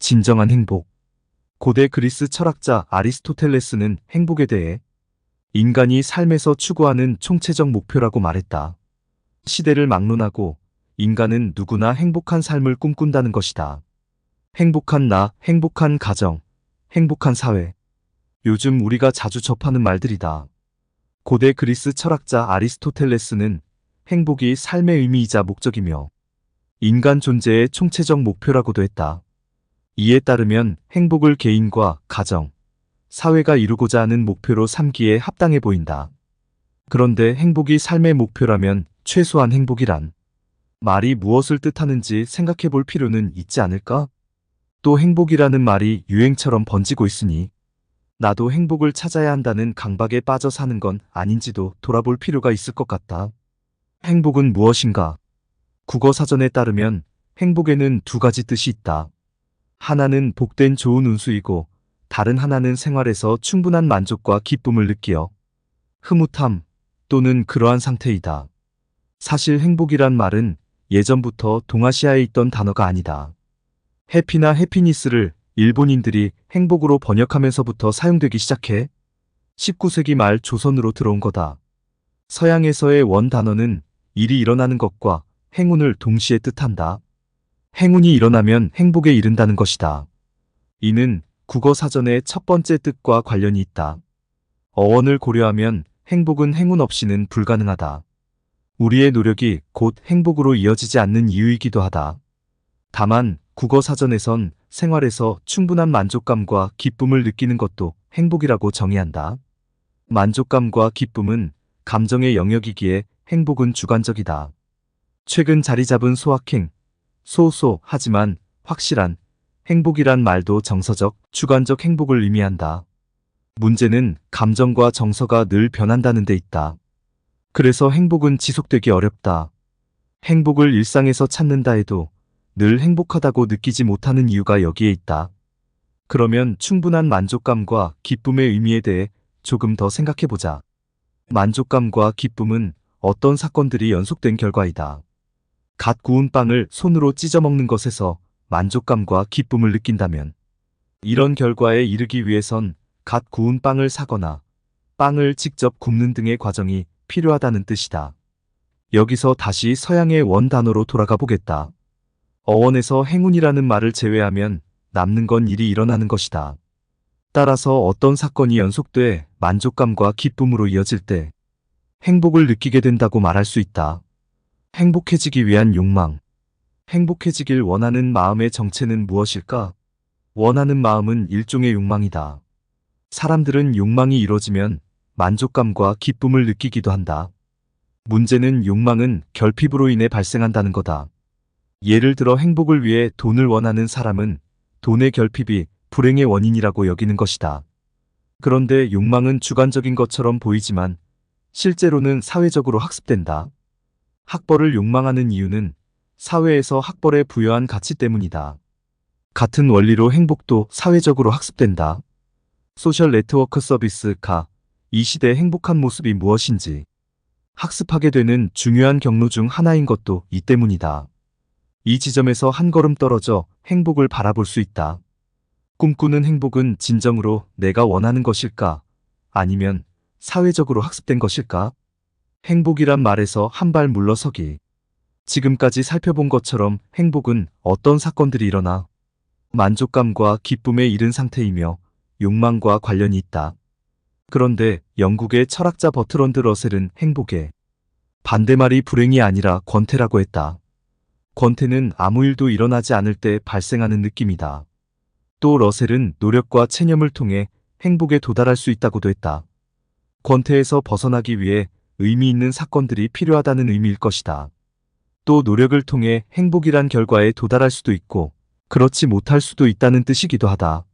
진정한 행복. 고대 그리스 철학자 아리스토텔레스는 행복에 대해 인간이 삶에서 추구하는 총체적 목표라고 말했다. 시대를 막론하고 인간은 누구나 행복한 삶을 꿈꾼다는 것이다. 행복한 나, 행복한 가정, 행복한 사회. 요즘 우리가 자주 접하는 말들이다. 고대 그리스 철학자 아리스토텔레스는 행복이 삶의 의미이자 목적이며 인간 존재의 총체적 목표라고도 했다. 이에 따르면 행복을 개인과 가정, 사회가 이루고자 하는 목표로 삼기에 합당해 보인다. 그런데 행복이 삶의 목표라면 최소한 행복이란 말이 무엇을 뜻하는지 생각해 볼 필요는 있지 않을까? 또 행복이라는 말이 유행처럼 번지고 있으니 나도 행복을 찾아야 한다는 강박에 빠져 사는 건 아닌지도 돌아볼 필요가 있을 것 같다. 행복은 무엇인가? 국어사전에 따르면 행복에는 두 가지 뜻이 있다. 하나는 복된 좋은 운수이고 다른 하나는 생활에서 충분한 만족과 기쁨을 느끼어 흐뭇함 또는 그러한 상태이다. 사실 행복이란 말은 예전부터 동아시아에 있던 단어가 아니다. 해피나 해피니스를 일본인들이 행복으로 번역하면서부터 사용되기 시작해 19세기 말 조선으로 들어온 거다. 서양에서의 원 단어는 일이 일어나는 것과 행운을 동시에 뜻한다. 행운이 일어나면 행복에 이른다는 것이다. 이는 국어사전의 첫 번째 뜻과 관련이 있다. 어원을 고려하면 행복은 행운 없이는 불가능하다. 우리의 노력이 곧 행복으로 이어지지 않는 이유이기도 하다. 다만 국어사전에선 생활에서 충분한 만족감과 기쁨을 느끼는 것도 행복이라고 정의한다. 만족감과 기쁨은 감정의 영역이기에 행복은 주관적이다. 최근 자리 잡은 소확행, 하지만 확실한 행복이란 말도 정서적, 주관적 행복을 의미한다. 문제는 감정과 정서가 늘 변한다는 데 있다. 그래서 행복은 지속되기 어렵다. 행복을 일상에서 찾는다 해도 늘 행복하다고 느끼지 못하는 이유가 여기에 있다. 그러면 충분한 만족감과 기쁨의 의미에 대해 조금 더 생각해보자. 만족감과 기쁨은 어떤 사건들이 연속된 결과이다. 갓 구운 빵을 손으로 찢어 먹는 것에서 만족감과 기쁨을 느낀다면 이런 결과에 이르기 위해선 갓 구운 빵을 사거나 빵을 직접 굽는 등의 과정이 필요하다는 뜻이다. 여기서 다시 서양의 원 단어로 돌아가 보겠다. 어원에서 행운이라는 말을 제외하면 남는 건 일이 일어나는 것이다. 따라서 어떤 사건이 연속돼 만족감과 기쁨으로 이어질 때 행복을 느끼게 된다고 말할 수 있다. 행복해지기 위한 욕망. 행복해지길 원하는 마음의 정체는 무엇일까? 원하는 마음은 일종의 욕망이다. 사람들은 욕망이 이루어지면 만족감과 기쁨을 느끼기도 한다. 문제는 욕망은 결핍으로 인해 발생한다는 거다. 예를 들어 행복을 위해 돈을 원하는 사람은 돈의 결핍이 불행의 원인이라고 여기는 것이다. 그런데 욕망은 주관적인 것처럼 보이지만 실제로는 사회적으로 학습된다. 학벌을 욕망하는 이유는 사회에서 학벌에 부여한 가치 때문이다. 같은 원리로 행복도 사회적으로 학습된다. 소셜 네트워크 서비스가 이 시대의 행복한 모습이 무엇인지 학습하게 되는 중요한 경로 중 하나인 것도 이 때문이다. 이 지점에서 한 걸음 떨어져 행복을 바라볼 수 있다. 꿈꾸는 행복은 진정으로 내가 원하는 것일까? 아니면 사회적으로 학습된 것일까? 행복이란 말에서 한 발 물러서기. 지금까지 살펴본 것처럼 행복은 어떤 사건들이 일어나 만족감과 기쁨에 이른 상태이며 욕망과 관련이 있다. 그런데 영국의 철학자 버트런드 러셀은 행복의 반대말이 불행이 아니라 권태라고 했다. 권태는 아무 일도 일어나지 않을 때 발생하는 느낌이다. 또 러셀은 노력과 체념을 통해 행복에 도달할 수 있다고도 했다. 권태에서 벗어나기 위해 의미 있는 사건들이 필요하다는 의미일 것이다. 또 노력을 통해 행복이란 결과에 도달할 수도 있고 그렇지 못할 수도 있다는 뜻이기도 하다.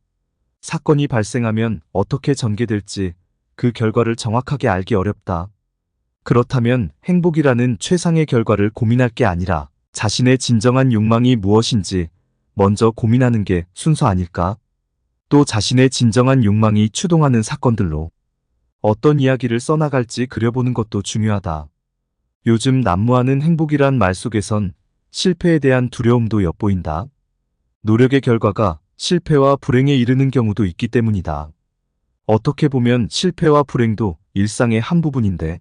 사건이 발생하면 어떻게 전개될지 그 결과를 정확하게 알기 어렵다. 그렇다면 행복이라는 최상의 결과를 고민할 게 아니라 자신의 진정한 욕망이 무엇인지 먼저 고민하는 게 순서 아닐까? 또 자신의 진정한 욕망이 추동하는 사건들로 어떤 이야기를 써나갈지 그려보는 것도 중요하다. 요즘 난무하는 행복이란 말 속에선 실패에 대한 두려움도 엿보인다. 노력의 결과가 실패와 불행에 이르는 경우도 있기 때문이다. 어떻게 보면 실패와 불행도 일상의 한 부분인데,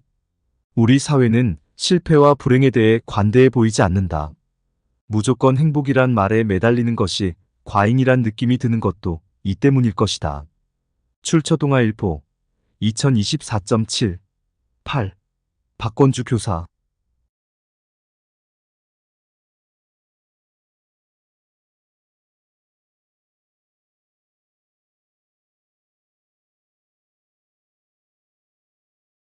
우리 사회는 실패와 불행에 대해 관대해 보이지 않는다. 무조건 행복이란 말에 매달리는 것이 과잉이란 느낌이 드는 것도 이 때문일 것이다. 출처동아 일보 2024.7 8 박건주 교사